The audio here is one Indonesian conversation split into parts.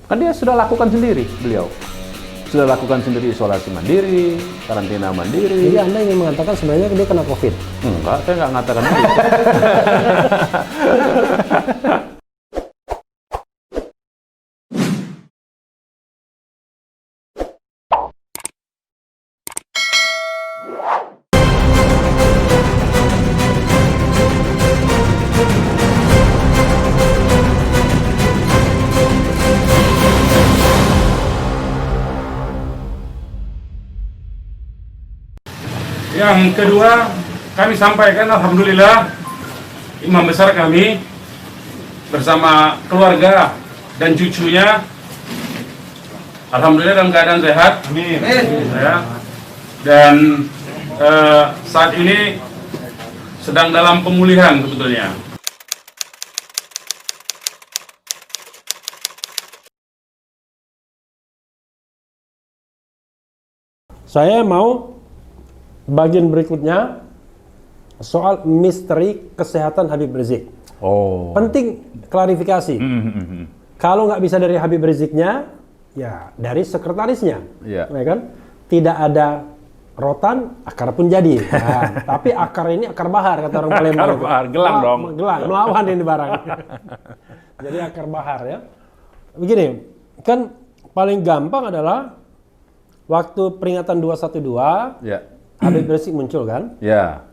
Kan dia sudah lakukan sendiri, beliau. Sudah lakukan sendiri isolasi mandiri, karantina mandiri. Jadi Anda ingin mengatakan sebenarnya dia kena COVID? Enggak, saya nggak mengatakan itu. Yang kedua, kami sampaikan alhamdulillah imam besar kami bersama keluarga dan cucunya alhamdulillah dalam keadaan sehat. Amin. Ya. Dan saat ini sedang dalam pemulihan sebetulnya. Saya mau bagian berikutnya soal misteri kesehatan Habib Rizik. Oh. Penting klarifikasi. Kalau nggak bisa dari Habib Riziknya, ya dari sekretarisnya. Iya. Ya kan? Tidak ada rotan, akar pun jadi. Nah, tapi akar ini akar bahar kata orang Palembang. Akar bahar, gelang dong. Gelang, melawan ini barang. Jadi akar bahar ya. Begini, kan paling gampang adalah waktu peringatan 212. Ya. Habib Rizik muncul kan? Ya.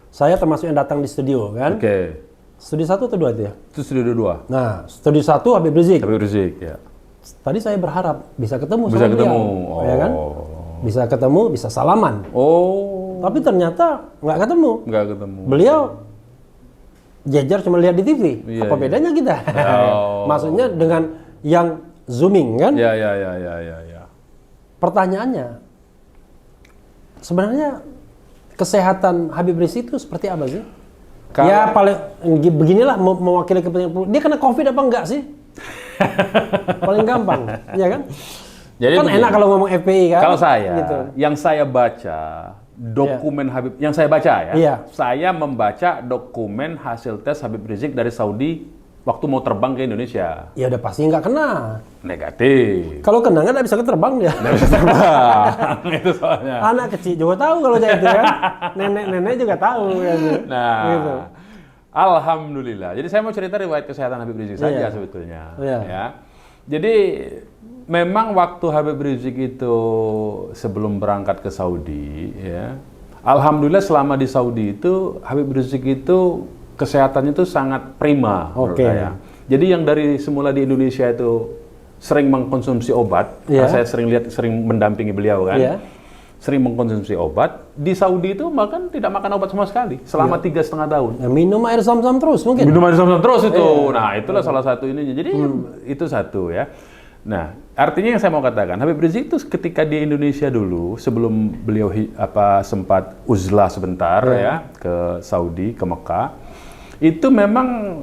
Saya termasuk yang datang di studio kan? Oke. Studio 1 atau 2 itu ya? Itu studio 2. Nah, studio 1 Habib Rizik. Habib Rizik, ya. Tadi saya berharap bisa ketemu Bisa sama ketemu. beliau, Oh. ya kan? Bisa ketemu, bisa salaman. Oh. Tapi ternyata nggak ketemu. Nggak ketemu. Beliau jejer cuma lihat di TV. Iya, Apa iya. bedanya kita? Oh. Maksudnya dengan yang zooming kan? Ya. Pertanyaannya, sebenarnya kesehatan Habib Rizik itu seperti apa sih? Ya paling beginilah mewakili kepentingan publik. Dia kena COVID apa enggak sih? Paling gampang, ya kan? Jadi kan begini, enak kalau ngomong FPI kan? Kalau saya, gitu. yang saya baca dokumen Habib, yang saya baca ya, Iya. saya membaca dokumen hasil tes Habib Rizik dari Saudi waktu mau terbang ke Indonesia. Ya udah pasti nggak kena. Negatif. Kalau kena nggak bisa terbang dia. Nggak bisa terbang. Itu soalnya. Anak kecil juga tahu kalau saya itu kan. Nenek-nenek juga tahu kan. Nah, Gitu. alhamdulillah. Jadi saya mau cerita riwayat kesehatan Habib Rizik saja Iya. sebetulnya. Iya. Ya. Jadi memang waktu Habib Rizik itu sebelum berangkat ke Saudi, ya, alhamdulillah selama di Saudi itu Habib Rizik itu kesehatannya itu sangat prima menurut Oke. saya. Jadi yang dari semula di Indonesia itu sering mengkonsumsi obat, Iya. saya sering mendampingi beliau kan. Iya. Sering mengkonsumsi obat, di Saudi itu bahkan tidak makan obat sama sekali selama 3,5 tahun. Ya, minum air zam-zam terus mungkin. Minum air zam-zam terus itu. Nah, itulah salah satu ininya. Jadi itu satu ya. Nah, artinya yang saya mau katakan, Habib Rizik itu ketika di Indonesia dulu sebelum beliau sempat uzlah sebentar ya ke Saudi, ke Mekah. Itu memang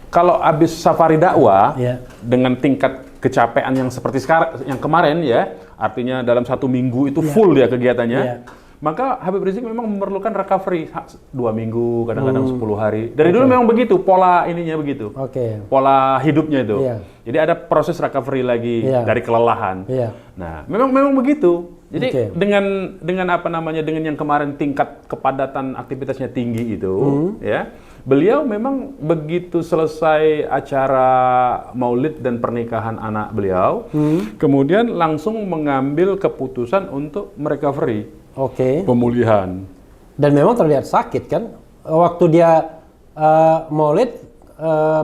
kalau habis safari dakwah dengan tingkat kecapean yang seperti sekarang, yang kemarin ya, artinya dalam 1 minggu itu full ya kegiatannya, maka Habib Rizik memang memerlukan recovery 2 minggu, kadang-kadang 10 hari. Dari dulu memang begitu, pola ininya begitu, pola hidupnya itu. Jadi ada proses recovery lagi dari kelelahan. Nah, memang begitu. Jadi dengan apa namanya, dengan yang kemarin tingkat kepadatan aktivitasnya tinggi itu, ya, beliau memang begitu selesai acara maulid dan pernikahan anak beliau, kemudian langsung mengambil keputusan untuk merecovery, pemulihan. Dan memang terlihat sakit kan, waktu dia maulid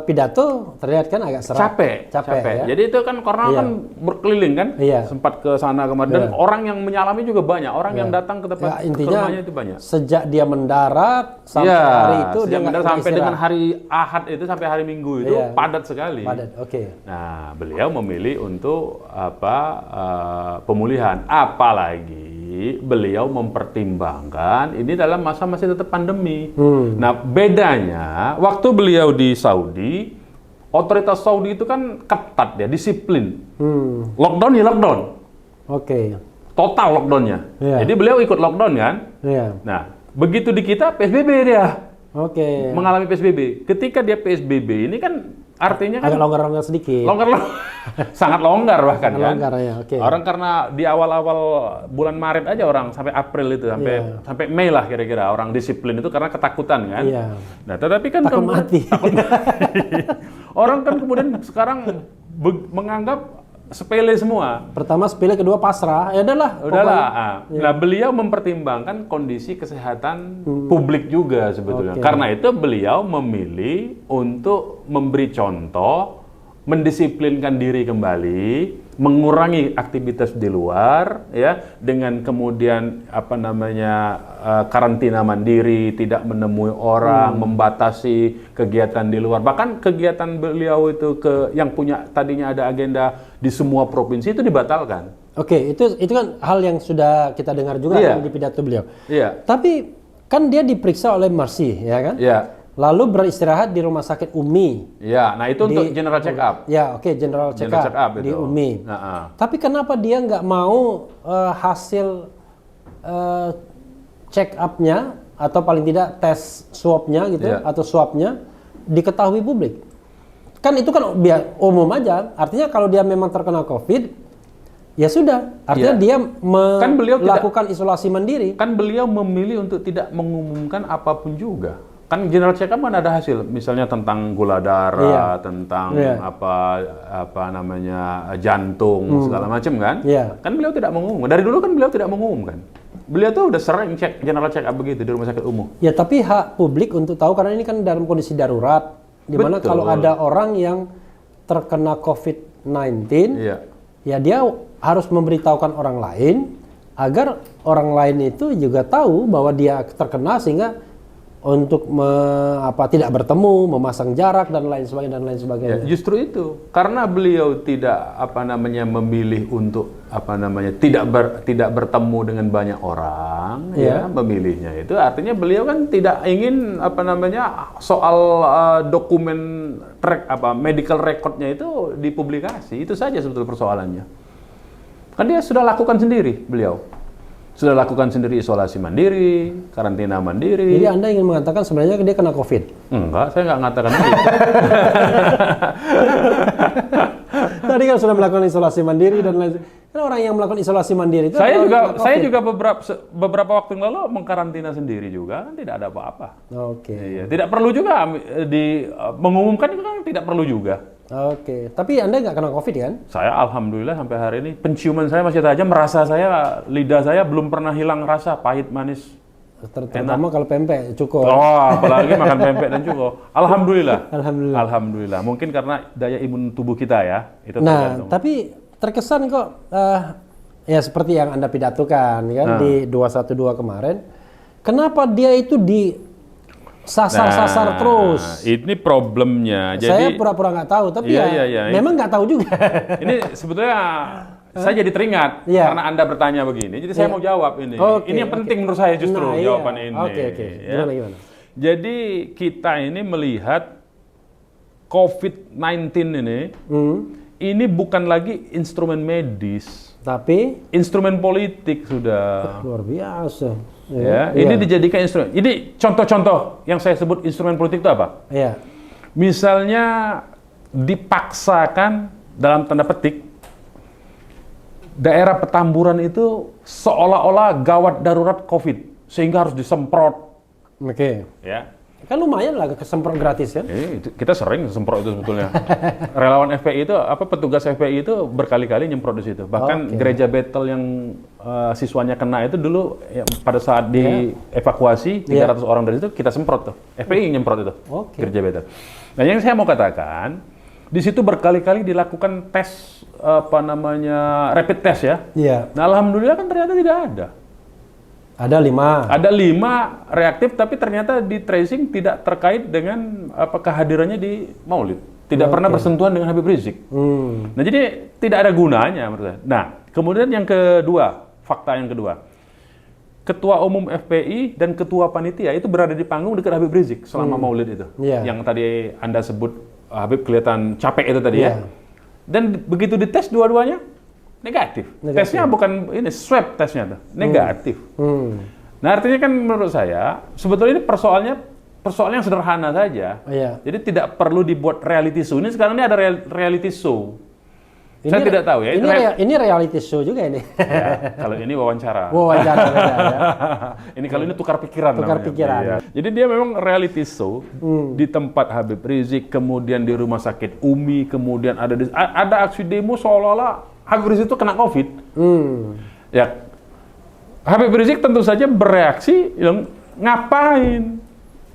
pidato terlihat kan agak serak. Capek. Ya? Jadi itu kan karena kan berkeliling kan, sempat ke sana kemari dan orang yang menyalami juga banyak, orang yang datang ke tempat intinya rumahnya itu banyak. Sejak dia mendarat sampai hari itu dia nggak sampai dengan hari Ahad itu sampai hari Minggu itu padat sekali. Padat, Nah, beliau memilih untuk pemulihan, apalagi beliau mempertimbangkan ini dalam masa masih tetap pandemi. Nah, bedanya waktu beliau di Saudi, otoritas Saudi itu kan ketat ya, disiplin. Lockdown ya lockdown. Total lockdownnya. Jadi beliau ikut lockdown kan. Nah, begitu di kita PSBB dia. Mengalami PSBB. Ketika dia PSBB ini kan artinya kan agak longgar-longgar sedikit. Sangat longgar bahkan kan. Longgar ya, oke. Orang karena di awal-awal bulan Maret aja orang sampai April itu sampai Mei lah kira-kira orang disiplin itu karena ketakutan kan. Iya. Nah, tetapi kan Takut mati. Orang kan kemudian sekarang menganggap sepele semua. Pertama sepele, kedua pasrah. Ya udahlah. Udahlah. Nah, beliau mempertimbangkan kondisi kesehatan publik juga sebetulnya. Oke. Karena itu beliau memilih untuk memberi contoh, mendisiplinkan diri kembali, mengurangi aktivitas di luar, ya, dengan kemudian karantina mandiri, tidak menemui orang, membatasi kegiatan di luar. Bahkan kegiatan beliau itu yang punya tadinya ada agenda di semua provinsi itu dibatalkan. Oke, itu kan hal yang sudah kita dengar juga kan di pidato beliau. Iya. Tapi kan dia diperiksa oleh Mercy, ya kan? Iya. Lalu beristirahat di rumah sakit UMI. Ya, nah itu untuk general check up. Ya, oke, general check up di itu. UMI. Tapi kenapa dia nggak mau hasil check up-nya atau paling tidak tes swab-nya gitu atau swab-nya diketahui publik? Kan itu kan umum aja. Artinya kalau dia memang terkena COVID, ya sudah. Artinya dia melakukan isolasi mandiri. Kan beliau memilih untuk tidak mengumumkan apapun juga. Kan general check up kan ada hasil, misalnya tentang gula darah, tentang jantung, segala macam kan. Kan beliau tidak mengumumkan. Dari dulu kan beliau tidak mengumumkan. Beliau tuh udah sering general check up begitu di rumah sakit umum. Ya, tapi hak publik untuk tahu karena ini kan dalam kondisi darurat, di mana kalau ada orang yang terkena COVID-19, ya dia harus memberitahukan orang lain agar orang lain itu juga tahu bahwa dia terkena sehingga untuk tidak bertemu, memasang jarak dan lain sebagainya. Ya, justru itu karena beliau tidak memilih untuk tidak bertemu dengan banyak orang, memilihnya itu artinya beliau kan tidak ingin soal dokumen medical recordnya itu dipublikasi. Itu saja sebetulnya persoalannya. Kan dia sudah lakukan sendiri beliau. Sudah lakukan sendiri isolasi mandiri, karantina mandiri. Jadi Anda ingin mengatakan sebenarnya dia kena COVID? Enggak, saya nggak mengatakan itu. Tadi kan sudah melakukan isolasi mandiri dan lain. Kan orang yang melakukan isolasi mandiri itu saya juga beberapa waktu yang lalu mengkarantina sendiri juga, kan tidak ada apa-apa. Oke. Iya, tidak perlu juga mengumumkan itu kan tidak perlu juga. Oke, tapi Anda nggak kena COVID kan? Saya alhamdulillah sampai hari ini penciuman saya masih tajam, lidah saya belum pernah hilang rasa pahit manis. Terutama kalau pempek cukup. Oh, apalagi makan pempek dan cukup. Alhamdulillah. Alhamdulillah. Mungkin karena daya imun tubuh kita ya. Itu tapi terkesan kok ya seperti yang Anda pidatokan kan di 212 kemarin. Kenapa dia itu sasar terus? Ini problemnya. Saya pura-pura nggak tahu, tapi memang nggak tahu juga. Ini sebetulnya saya jadi teringat karena Anda bertanya begini. Jadi saya mau jawab ini. Ini yang penting menurut saya justru jawaban ini. Gimana? Jadi kita ini melihat COVID-19 ini bukan lagi instrumen medis, tapi instrumen politik sudah. Luar biasa. Ini dijadikan instrumen. Ini contoh-contoh yang saya sebut instrumen politik itu apa? Misalnya dipaksakan dalam tanda petik daerah Petamburan itu seolah-olah gawat darurat COVID sehingga harus disemprot. Oke. Ya. Kan lumayan lah kesemprot gratis kan? Kita sering semprot itu sebetulnya. Relawan FPI itu petugas FPI itu berkali-kali nyemprot di situ. Bahkan gereja Bethel yang siswanya kena itu dulu pada saat dievakuasi 300 orang dari itu kita semprot tuh. FPI nyemprot itu. Gereja Bethel. Nah, yang saya mau katakan di situ berkali-kali dilakukan tes rapid test ya. Nah, alhamdulillah kan ternyata tidak ada. Ada 5. Ada 5 reaktif, tapi ternyata di tracing tidak terkait dengan kehadirannya di Maulid. Tidak pernah bersentuhan dengan Habib Rizik. Nah, jadi tidak ada gunanya menurut saya. Nah, kemudian yang kedua, fakta yang kedua. Ketua Umum FPI dan Ketua Panitia itu berada di panggung dekat Habib Rizik selama Maulid itu. Yang tadi Anda sebut Habib kelihatan capek itu tadi ya. Dan begitu dites dua-duanya, negatif. Tesnya bukan ini swab tesnya tuh, negatif. Nah, artinya kan menurut saya sebetulnya ini persoalannya persoalan yang sederhana saja. Iya. Jadi tidak perlu dibuat reality show. Ini sekarang ini ada reality show. Saya tidak tahu ya. Ini reality show juga ini. Ya, kalau ini wawancara. Wawancara beda, ya. Ini kalau ini tukar pikiran. Tukar pikiran. Ya. Jadi dia memang reality show di tempat Habib Rizik, kemudian di rumah sakit Umi, kemudian ada aksi demo seolah-olah Habib Rizik itu kena COVID. Ya, Habib Rizik tentu saja bereaksi, ngapain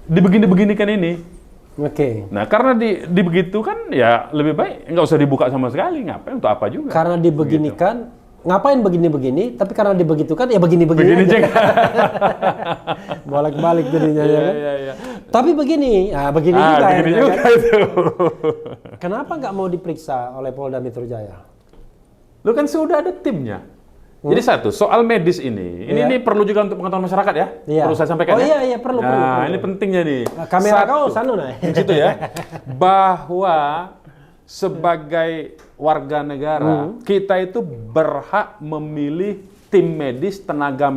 dibegini-beginikan ini. Oke. Nah, karena dibegitukan, ya lebih baik nggak usah dibuka sama sekali. Ngapain, untuk apa juga? Karena dibeginikan, ngapain begini-begini, tapi karena dibegitukan, ya begini-begini aja. Bolak-balik jadinya, ya kan? Iya. Tapi begini juga. Begini juga kan? itu. Kenapa nggak mau diperiksa oleh Polda Metro Jaya? Lu kan sudah ada timnya. Jadi satu, soal medis ini perlu juga untuk pengetahuan masyarakat ya. Iya. Perlu saya sampaikan ya. Iya, perlu. Ini pentingnya nih. Kamera kau sana nah. Gitu ya. Bahwa sebagai warga negara, kita itu berhak memilih tim medis, tenaga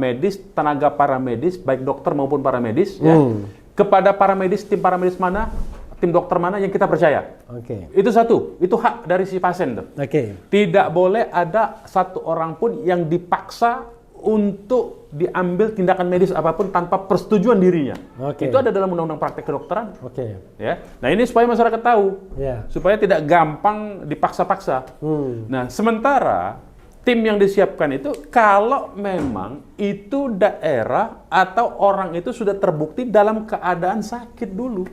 paramedis, baik dokter maupun paramedis ya. Kepada paramedis, tim paramedis mana, tim dokter mana yang kita percaya. Oke. Itu satu, itu hak dari si pasien tuh. Oke. Tidak boleh ada satu orang pun yang dipaksa untuk diambil tindakan medis apapun tanpa persetujuan dirinya. Oke. Itu ada dalam undang-undang praktek kedokteran. Oke. Ya. Nah, ini supaya masyarakat tahu. Ya. Supaya tidak gampang dipaksa-paksa. Nah, sementara tim yang disiapkan itu kalau memang itu daerah atau orang itu sudah terbukti dalam keadaan sakit dulu.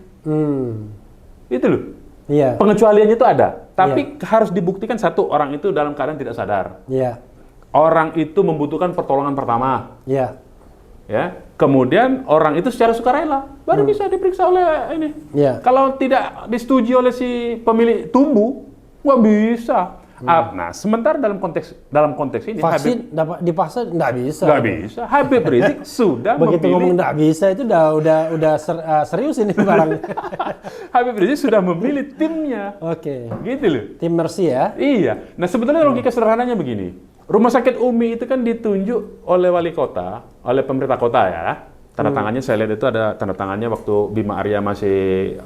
Itu loh. Iya. Pengecualiannya itu ada, tapi harus dibuktikan satu orang itu dalam keadaan tidak sadar. Iya. Orang itu membutuhkan pertolongan pertama. Iya. Ya. Kemudian orang itu secara sukarela baru bisa diperiksa oleh ini. Iya. Kalau tidak disetujui oleh si pemilik tumbuh, nggak bisa. Nah, sementara dalam konteks ini vaksin dapat dipaksa nggak bisa. Nggak bisa. Habib Rizik sudah begitu ngomong memilih. nggak bisa itu udah serius ini barang. Habib Rizik sudah memilih timnya. Oke. Gitu loh. Tim Mercy ya. Iya. Nah, sebetulnya logika sederhananya begini. Rumah sakit Umi itu kan ditunjuk oleh wali kota, oleh pemerintah kota ya. Tanda tangannya saya lihat itu ada tanda tangannya waktu Bima Arya masih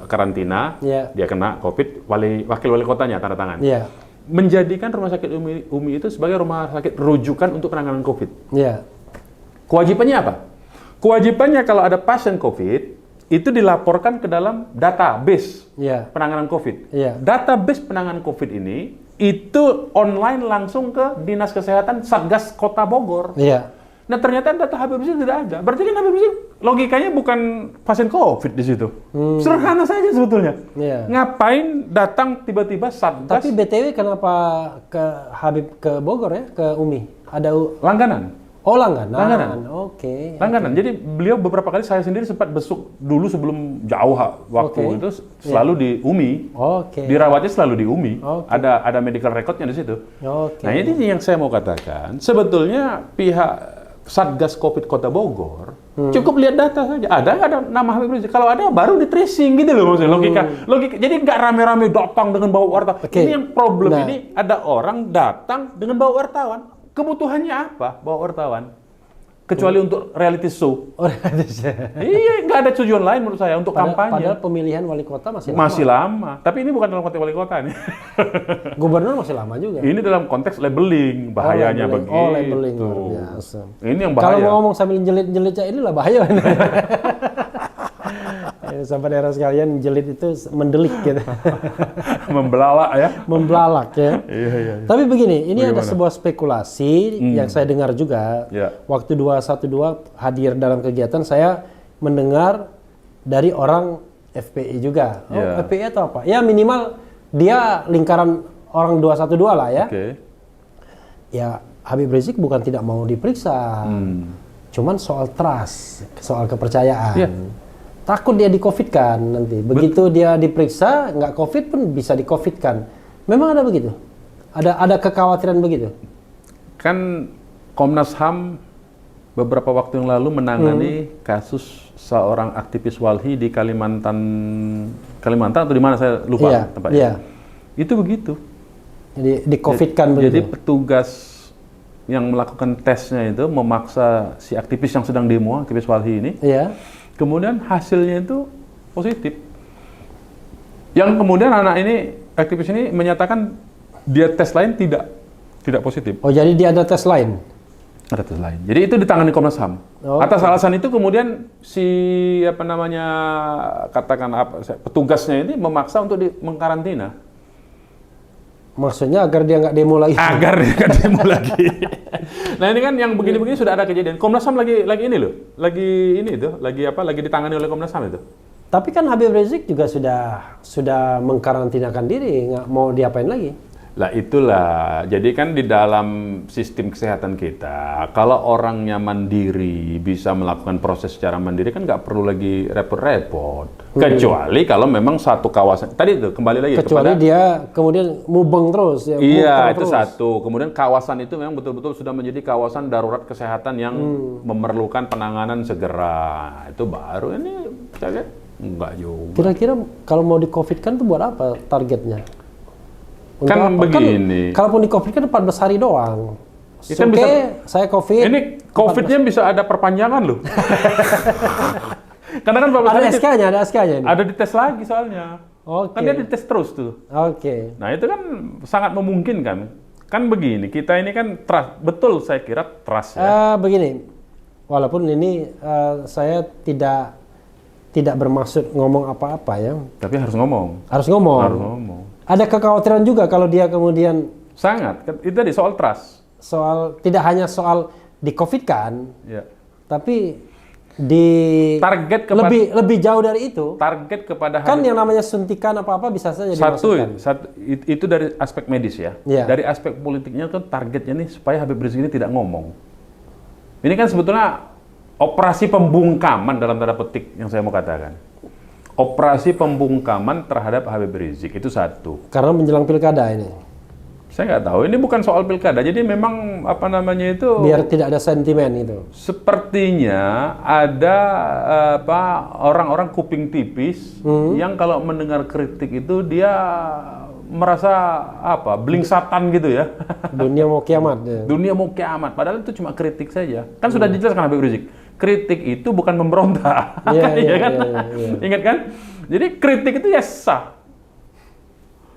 karantina. Iya. Dia kena COVID, wakil wali kotanya tanda tangan. Iya. Menjadikan rumah sakit Umi itu sebagai rumah sakit rujukan untuk penanganan COVID. Iya. Kewajibannya apa? Kewajibannya kalau ada pasien COVID, itu dilaporkan ke dalam database penanganan COVID. Iya. Database penanganan COVID ini, itu online langsung ke Dinas Kesehatan Satgas Kota Bogor. Iya. Nah, ternyata data Habib Rizik tidak ada. Berarti kan Habib Rizik logikanya bukan pasien COVID di situ. Sederhana saja sebetulnya. Iya. Ngapain datang tiba-tiba Satgas? Tapi BTW kenapa ke Habib ke Bogor ya, ke Umi? Ada langganan. Oh, langganan. Langganan. Oke. Langganan. Jadi beliau beberapa kali saya sendiri sempat besuk dulu sebelum jauh waktu itu selalu di Umi. Oke. Dirawatnya selalu di Umi. Oke. Ada medical recordnya di situ. Oke. Nah, ini yang saya mau katakan. Sebetulnya pihak Satgas COVID Kota Bogor cukup lihat data saja. Ada nggak ada nama Habib Rizik? Kalau ada baru di tracing gitu loh maksudnya. Logika. Jadi nggak rame-rame datang dengan bawa wartawan. Ini yang problem ini ada orang datang dengan bawa wartawan. Kebutuhannya apa bawa wartawan? Kecuali untuk reality show. Oh, reality show. Iya, nggak ada tujuan lain menurut saya untuk kampanye. Padahal pemilihan wali kota masih lama. Masih lama. Tapi ini bukan dalam konteks wali kota nih. Gubernur masih lama juga. Ini dalam konteks labeling, bahayanya begitu. Oh, labeling luar biasa. Ini yang bahaya. Kalau mau ngomong sambil jelit-jelit ya inilah bahaya. Sampai daerah sekalian, jelit itu mendelik gitu. Membelalak ya. Membelalak ya. Iya. Tapi begini, ini ada sebuah spekulasi yang saya dengar juga. Ya. Waktu 212 hadir dalam kegiatan, saya mendengar dari orang FPI juga. Oh, FPI atau apa? Ya minimal dia lingkaran orang 212 lah ya. Ya, Habib Rizik bukan tidak mau diperiksa. Cuman soal trust, soal kepercayaan. Takut dia di-COVID-kan nanti. Begitu dia diperiksa, nggak COVID pun bisa di-COVID-kan. Memang ada begitu? Ada kekhawatiran begitu? Kan Komnas HAM beberapa waktu yang lalu menangani kasus seorang aktivis Walhi di Kalimantan atau di mana saya lupa tempatnya. Itu begitu. Jadi di-COVID-kan begitu? Jadi petugas yang melakukan tesnya itu memaksa si aktivis yang sedang demo, aktivis Walhi ini. Iya. Kemudian hasilnya itu positif. Yang kemudian anak ini, aktivis ini menyatakan dia tes lain tidak positif. Oh, jadi dia ada tes lain? Ada tes lain. Jadi itu ditangani Komnas HAM. Oh, Atas alasan itu kemudian si petugasnya ini memaksa untuk mengkarantina. Maksudnya agar dia nggak demo lagi? Agar dia nggak demo lagi. Nah ini kan yang begini-begini sudah ada kejadian. Komnas HAM lagi ini loh, lagi ditangani oleh Komnas HAM itu. Tapi kan Habib Rizik juga sudah mengkarantinakan diri, nggak mau diapain lagi? Lah itulah, jadi kan di dalam sistem kesehatan kita, kalau orangnya mandiri, bisa melakukan proses secara mandiri kan nggak perlu lagi repot-repot. Kecuali kalau memang satu kawasan, tadi itu kembali lagi kecuali dia kemudian mubeng terus. Ya, iya, itu terus. Satu. Kemudian kawasan itu memang betul-betul sudah menjadi kawasan darurat kesehatan yang memerlukan penanganan segera. Itu baru ini, saya lihat enggak juga. Kira-kira kalau mau di COVID kan itu buat apa targetnya? Untuk kan apa? Begini. Kalaupun di COVID kan 14 hari doang. Kan saya COVID. Ini COVID-nya bisa ada perpanjangan loh. Karena kan ada SK-nya ini. Ada dites lagi soalnya. Kan dia dites terus tuh. Nah itu kan sangat memungkinkan. Kan begini, kita ini kan trust, betul saya kira trust ya. Begini, walaupun ini saya tidak bermaksud ngomong apa-apa ya. Tapi harus ngomong. Harus ngomong. Ada kekhawatiran juga kalau dia kemudian sangat. Itu tadi soal trust. Soal tidak hanya soal di COVID kan, ya. Tapi di target lebih jauh dari itu. Target kepada kan yang namanya suntikan apa bisa saja dimasukkan. Itu dari aspek medis ya. Dari aspek politiknya kan targetnya nih supaya Habib Rizik ini tidak ngomong. Ini kan sebetulnya operasi pembungkaman dalam tanda petik yang saya mau katakan. Operasi pembungkaman terhadap Habib Rizik itu satu. Karena menjelang pilkada ini. Saya nggak tahu. Ini bukan soal pilkada. Jadi memang biar tidak ada sentimen itu. Sepertinya ada orang-orang kuping tipis yang kalau mendengar kritik itu dia merasa blingsatan gitu ya. Dunia mau kiamat. Ya. Dunia mau kiamat. Padahal itu cuma kritik saja. Kan sudah dijelaskan Habib Rizik. Kritik itu bukan memberontak. Kan? Ingat kan? Jadi kritik itu ya sah.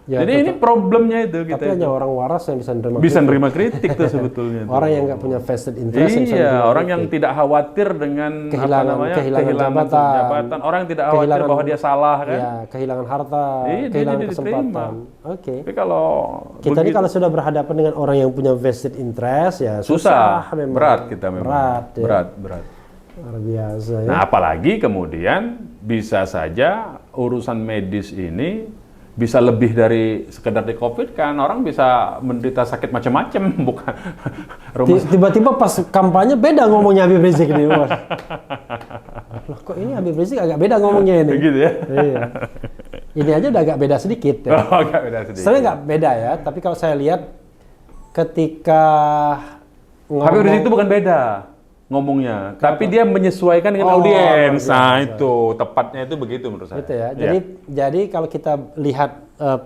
Jadi ini problemnya itu kita. Tapi hanya orang waras yang bisa nerima kritik tuh sebetulnya. Orang yang nggak punya vested interest. Iya, orang yang tidak khawatir dengan kehilangan jabatan. Orang yang tidak khawatir bahwa dia salah kan. Iya, kehilangan harta, kehilangan kesempatan. Tapi kalau kita ini kalau sudah berhadapan dengan orang yang punya vested interest ya susah memang. Berat kita memang. Berat. Luar biasa ya. Nah, apalagi kemudian bisa saja urusan medis ini bisa lebih dari sekedar di COVID kan, orang bisa menderita sakit macam-macam, bukan tiba-tiba pas kampanye beda ngomongnya Habib Rizik ini. Loh, kok ini Habib Rizik agak beda ngomongnya ini. Begitu ya? Iya. Ini aja udah agak beda sedikit. Ya. Agak beda sedikit. Sebenarnya nggak beda ya, tapi kalau saya lihat ketika Habib Rizik itu bukan beda ngomongnya, tapi dia menyesuaikan dengan audiens. Nah, itu tepatnya itu begitu menurut saya. Itu ya. Jadi kalau kita lihat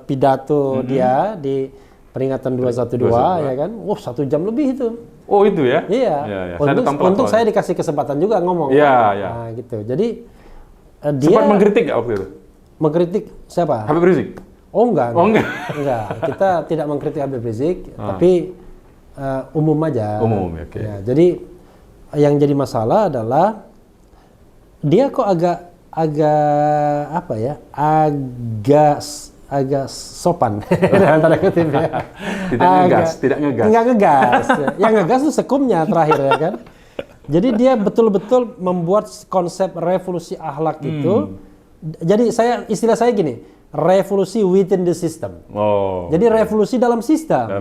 pidato dia di peringatan 212 ya kan, 1 jam lebih itu. Oh itu ya? Iya. Untuk saya dikasih kesempatan juga ngomong. Iya. Nah gitu. Jadi dia sempat mengkritik nggak waktu itu? Mengkritik siapa? Habib Rizik. Oh enggak. Kita tidak mengkritik Habib Rizik, tapi umum aja. Umum, oke. Ya, jadi yang jadi masalah adalah dia kok agak sopan antara kutip ya. Tidak ngegas. Nggak ngegas. Yang ngegas itu sekumnya terakhir ya kan. Jadi dia betul-betul membuat konsep revolusi akhlak itu. Jadi istilah saya gini. Revolusi within the system. Jadi revolusi dalam sistem.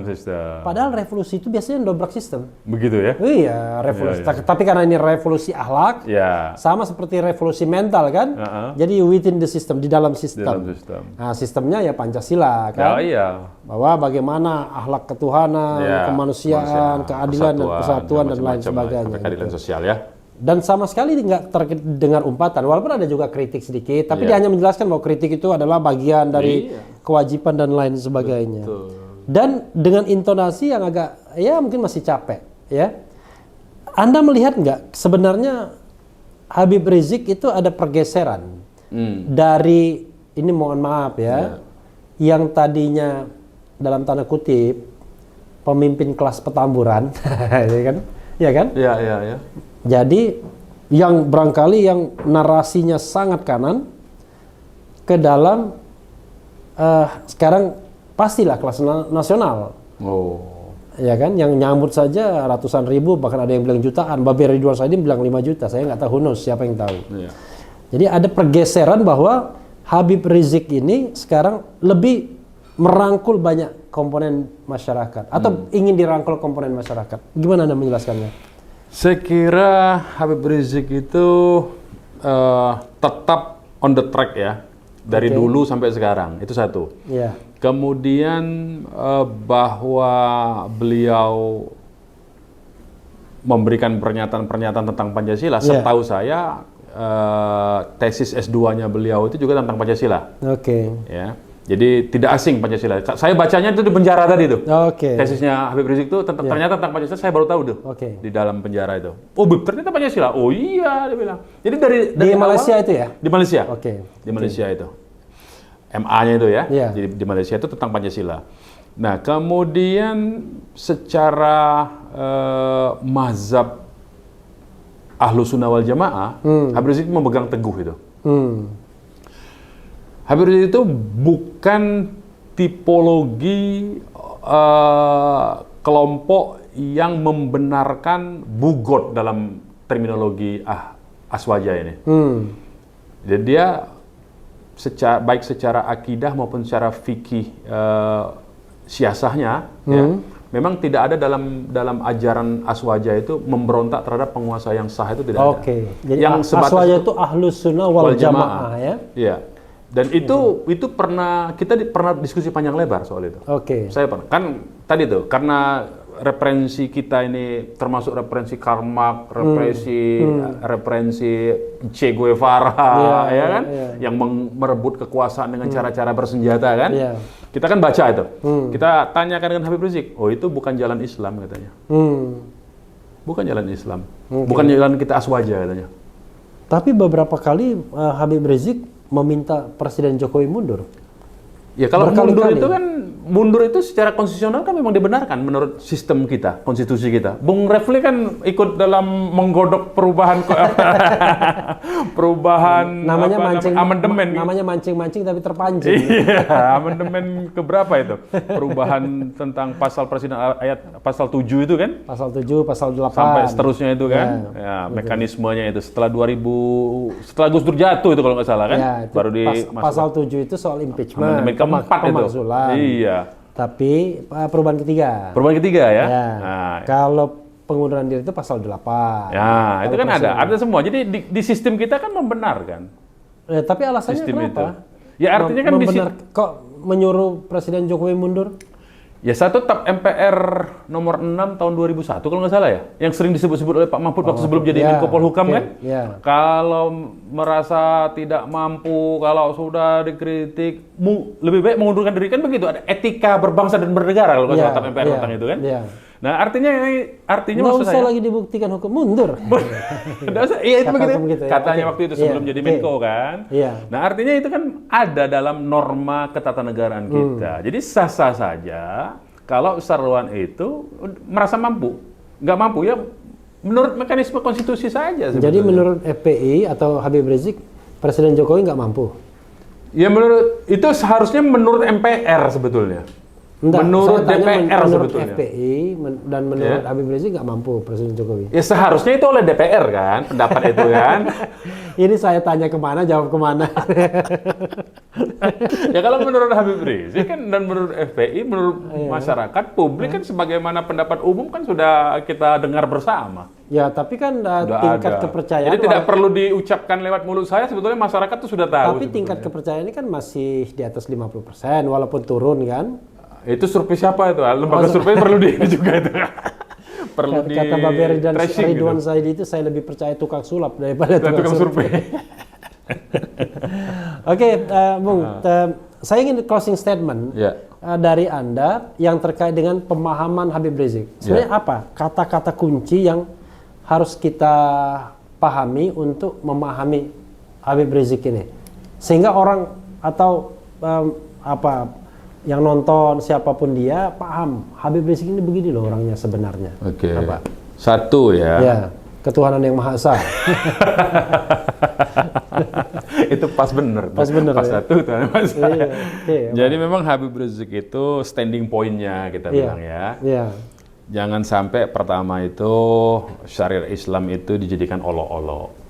Padahal revolusi itu biasanya dobrak sistem. Begitu ya? Iya, revolusi. Tapi karena ini revolusi akhlak, sama seperti revolusi mental kan. Jadi within the system, di dalam sistem. Nah, sistemnya ya Pancasila kan. Bahwa bagaimana akhlak ketuhanan, kemanusiaan, keadilan dan persatuan dan lain sebagainya. Keadilan sosial ya. Dan sama sekali nggak terdengar umpatan, walaupun ada juga kritik sedikit, tapi dia hanya menjelaskan bahwa kritik itu adalah bagian dari kewajiban dan lain sebagainya. Betul. Dan dengan intonasi yang agak, ya mungkin masih capek, ya. Anda melihat nggak sebenarnya Habib Rizik itu ada pergeseran dari ini mohon maaf ya, yang tadinya dalam tanda kutip pemimpin kelas Petamburan, ya kan? Iya. Jadi yang barangkali yang narasinya sangat kanan ke dalam sekarang pastilah kelas nasional. Ya kan, yang nyambut saja ratusan ribu, bahkan ada yang bilang jutaan. Babe Ridwan Saidi bilang 5 juta, saya nggak tahu, siapa yang tahu. Jadi ada pergeseran bahwa Habib Rizik ini sekarang lebih merangkul banyak komponen masyarakat atau ingin dirangkul komponen masyarakat. Gimana Anda menjelaskannya? Saya kira Habib Rizik itu tetap on the track ya, dari dulu sampai sekarang, itu satu. Kemudian bahwa beliau memberikan pernyataan-pernyataan tentang Pancasila, setahu saya tesis S2-nya beliau itu juga tentang Pancasila. Ya. Jadi tidak asing Pancasila. Saya bacanya itu di penjara tadi tuh. Tesisnya Habib Rizik itu ternyata tentang Pancasila, saya baru tahu tuh. Di dalam penjara itu. Oh, ternyata Pancasila. Oh iya, dia bilang. Jadi dari Malaysia awal, itu ya? Di Malaysia. Di Malaysia itu. MA-nya itu ya. Jadi di Malaysia itu tentang Pancasila. Nah, kemudian secara mazhab Ahlus Sunnah wal Jamaah, Habib Rizik memegang teguh itu. Habib Rizik itu bukan tipologi kelompok yang membenarkan bugot dalam terminologi Aswaja ini. Jadi dia baik secara akidah maupun secara fikih siasahnya, memang tidak ada dalam ajaran Aswaja itu memberontak terhadap penguasa yang sah, itu tidak ada. Jadi yang Aswaja itu Ahlus Sunnah wal Jamaah ya? Iya. Dan itu kita pernah diskusi panjang lebar soal itu. Saya pernah, kan tadi tuh karena referensi kita ini termasuk referensi Karl Marx, referensi Che Guevara, ya kan, yang merebut kekuasaan dengan cara-cara bersenjata kan. Kita kan baca itu. Kita tanyakan dengan Habib Rizik, oh itu bukan jalan Islam katanya. Bukan jalan Islam, bukan jalan kita Aswaja katanya. Tapi beberapa kali Habib Rizik meminta Presiden Jokowi mundur. Ya kalau mundur itu secara konstitusional kan memang dibenarkan menurut sistem kita, konstitusi kita. Bung Refli kan ikut dalam menggodok perubahan amandemen. Namanya mancing-mancing tapi terpancing. Iya, amandemen keberapa itu? Perubahan tentang pasal presiden ayat pasal 7 itu kan? Pasal 7, pasal 8. Sampai seterusnya itu kan? Mekanismenya itu setelah Gus Dur jatuh itu kalau nggak salah kan? Baru pasal 7 itu soal impeachment. Amandemen keempat itu. Iya. Tapi perubahan ketiga. Perubahan ketiga ya? Kalau pengunduran diri itu pasal 8. Ya, itu kan ada semua. Jadi di sistem kita kan membenarkan. Tapi alasannya sistem kenapa? Itu. Ya artinya kan kok menyuruh Presiden Jokowi mundur? Ya satu TAP MPR nomor 6 tahun 2001 kalau nggak salah ya, yang sering disebut-sebut oleh Pak Mahfud waktu sebelum jadi Menko Polhukam kan. Kalau merasa tidak mampu, kalau sudah dikritik, lebih baik mengundurkan diri, kan begitu. Ada etika berbangsa dan bernegara kalau nggak salah TAP MPR tentang itu kan. Nah artinya maksud saya lagi dibuktikan hukum, mundur. Iya itu begitu. Katanya waktu itu sebelum jadi Menko kan. Nah artinya itu kan ada dalam norma ketatanegaraan kita. Jadi sah-sah saja kalau Sarwan itu merasa mampu. Nggak mampu ya menurut mekanisme konstitusi saja. Jadi menurut FPI atau Habib Rizik, Presiden Jokowi nggak mampu? Ya itu seharusnya menurut MPR sebetulnya. Menurut DPR sebetulnya. FPI dan menurut Habib Rizik nggak mampu Presiden Jokowi. Ya seharusnya itu oleh DPR kan, pendapat itu kan. Ini saya tanya kemana, jawab kemana. Ya kalau menurut Habib Rizik kan dan menurut FPI, menurut masyarakat, publik kan sebagaimana pendapat umum kan sudah kita dengar bersama. Ya tapi kan tingkat kepercayaan. Jadi tidak perlu diucapkan lewat mulut saya, sebetulnya masyarakat itu sudah tahu. Tapi tingkat kepercayaan ini kan masih di atas 50% walaupun turun kan. Itu survei siapa itu? Lembaga survei perlu juga itu. Perlu kata Babe Ridwan Saidi itu saya lebih percaya tukang sulap daripada tukang survei. Oke, Bung, saya ingin closing statement dari Anda yang terkait dengan pemahaman Habib Rizik. Sebenarnya apa kata-kata kunci yang harus kita pahami untuk memahami Habib Rizik ini? sehingga orang atau yang nonton siapapun dia paham Habib Rizik ini begini loh orangnya sebenarnya. Oke. Satu ya. Ketuhanan yang Maha Esa. Itu pas bener. Pas ya? Satu Tuhan yang Maha Esa. Jadi memang Habib Rizik itu standing point-nya kita bilang ya. Iya. Jangan sampai pertama itu syariat Islam itu dijadikan olok-olok.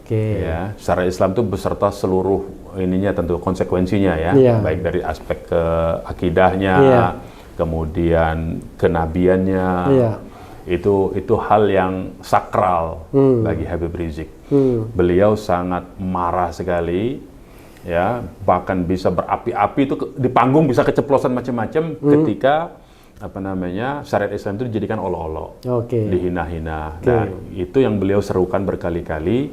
Ya, syariat Islam itu beserta seluruh ininya tentu konsekuensinya ya, baik dari aspek ke akidahnya, kemudian kenabiannya. Itu hal yang sakral bagi Habib Rizik. Beliau sangat marah sekali, ya, bahkan bisa berapi-api itu di panggung bisa keceplosan macam-macam ketika syariat Islam itu dijadikan olok-olok, dihina-hina. Nah, itu yang beliau serukan berkali-kali.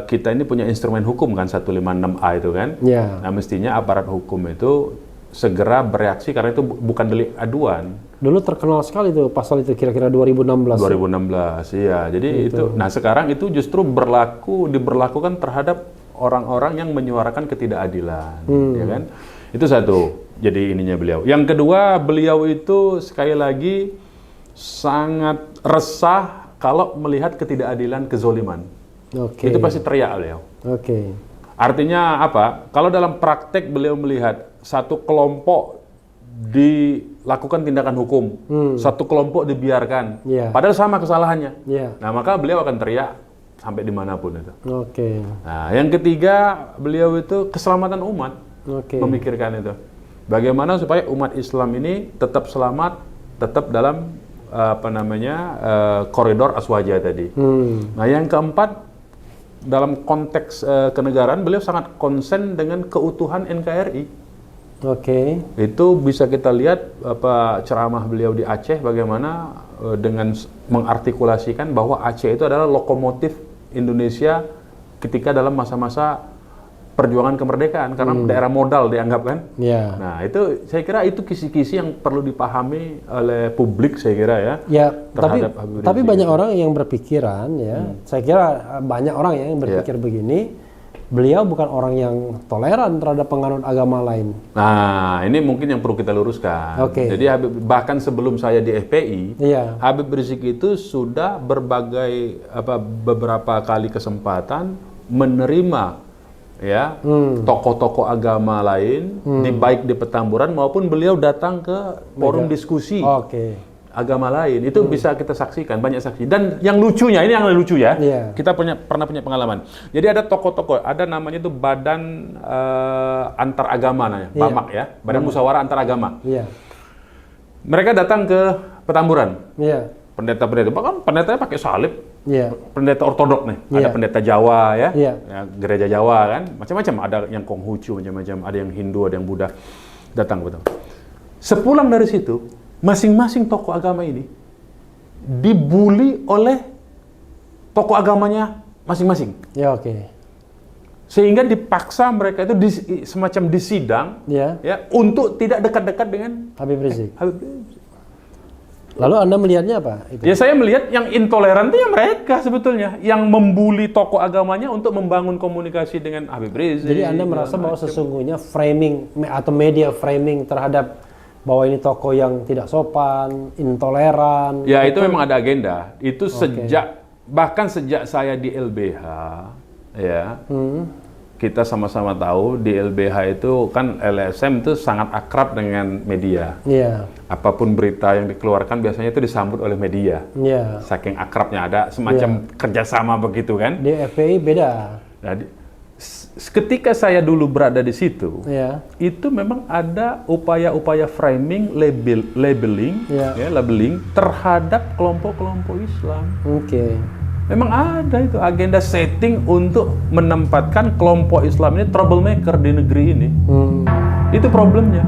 Kita ini punya instrumen hukum kan 156A itu kan. Nah, mestinya aparat hukum itu segera bereaksi karena itu bukan delik aduan. Dulu terkenal sekali tuh pasal itu kira-kira 2016. 2016, iya. Jadi itu. Nah, sekarang itu justru diberlakukan terhadap orang-orang yang menyuarakan ketidakadilan, ya kan? Itu satu. Jadi ininya beliau. Yang kedua, beliau itu sekali lagi sangat resah kalau melihat ketidakadilan, kezoliman. Itu pasti teriak beliau. Artinya apa? Kalau dalam praktek beliau melihat satu kelompok dilakukan tindakan hukum, satu kelompok dibiarkan, padahal sama kesalahannya. Nah, maka beliau akan teriak sampai dimanapun itu. Nah, yang ketiga, beliau itu keselamatan umat, memikirkan itu. Bagaimana supaya umat Islam ini tetap selamat, tetap dalam koridor aswaja tadi. Nah, yang keempat, dalam konteks kenegaraan beliau sangat konsen dengan keutuhan NKRI. Itu bisa kita lihat ceramah beliau di Aceh bagaimana dengan mengartikulasikan bahwa Aceh itu adalah lokomotif Indonesia ketika dalam masa-masa perjuangan kemerdekaan karena daerah modal dianggap kan. Nah, itu saya kira itu kisi-kisi yang perlu dipahami oleh publik saya kira ya. Tapi banyak orang yang berpikiran ya. Saya kira banyak orang yang berpikir begini. Beliau bukan orang yang toleran terhadap penganut agama lain. Nah, ini mungkin yang perlu kita luruskan. Jadi bahkan sebelum saya di FPI, Habib Rizik itu sudah beberapa kali kesempatan menerima tokoh-tokoh agama lain, baik di Petamburan maupun beliau datang ke forum diskusi agama lain. Itu bisa kita saksikan, banyak saksi. Dan yang lucunya, ini yang lucu ya, kita pernah punya pengalaman. Jadi ada tokoh-tokoh, ada namanya itu Badan Antar Agama, BAMAK ya, Badan Musyawarah Antar Agama. Mereka datang ke Petamburan. Pendeta-pendeta, bahkan pendetanya pakai salib. Pendeta ortodok nih, ada pendeta Jawa ya, gereja Jawa kan, macam-macam, ada yang Konghucu macam-macam, ada yang Hindu, ada yang Buddha, datang betul. Sepulang dari situ, masing-masing tokoh agama ini dibully oleh tokoh agamanya masing-masing. Sehingga dipaksa mereka itu semacam disidang untuk tidak dekat-dekat dengan Habib Rizik. Lalu Anda melihatnya apa? Ya, saya melihat yang intoleran itu ya mereka sebetulnya, yang membuli tokoh agamanya untuk membangun komunikasi dengan Habib Rizik. Jadi Anda merasa bahwa sesungguhnya framing atau media framing terhadap bahwa ini tokoh yang tidak sopan, intoleran. Ya, itu memang ada agenda. Itu bahkan sejak saya di LBH, ya. Kita sama-sama tahu di LBH itu kan LSM itu sangat akrab dengan media. Apapun berita yang dikeluarkan biasanya itu disambut oleh media. Saking akrabnya, ada semacam kerjasama begitu kan. Di FPI beda. Nah, ketika saya dulu berada di situ, itu memang ada upaya-upaya framing, labeling terhadap kelompok-kelompok Islam. Memang ada itu agenda setting untuk menempatkan kelompok Islam ini troublemaker di negeri ini. Itu problemnya.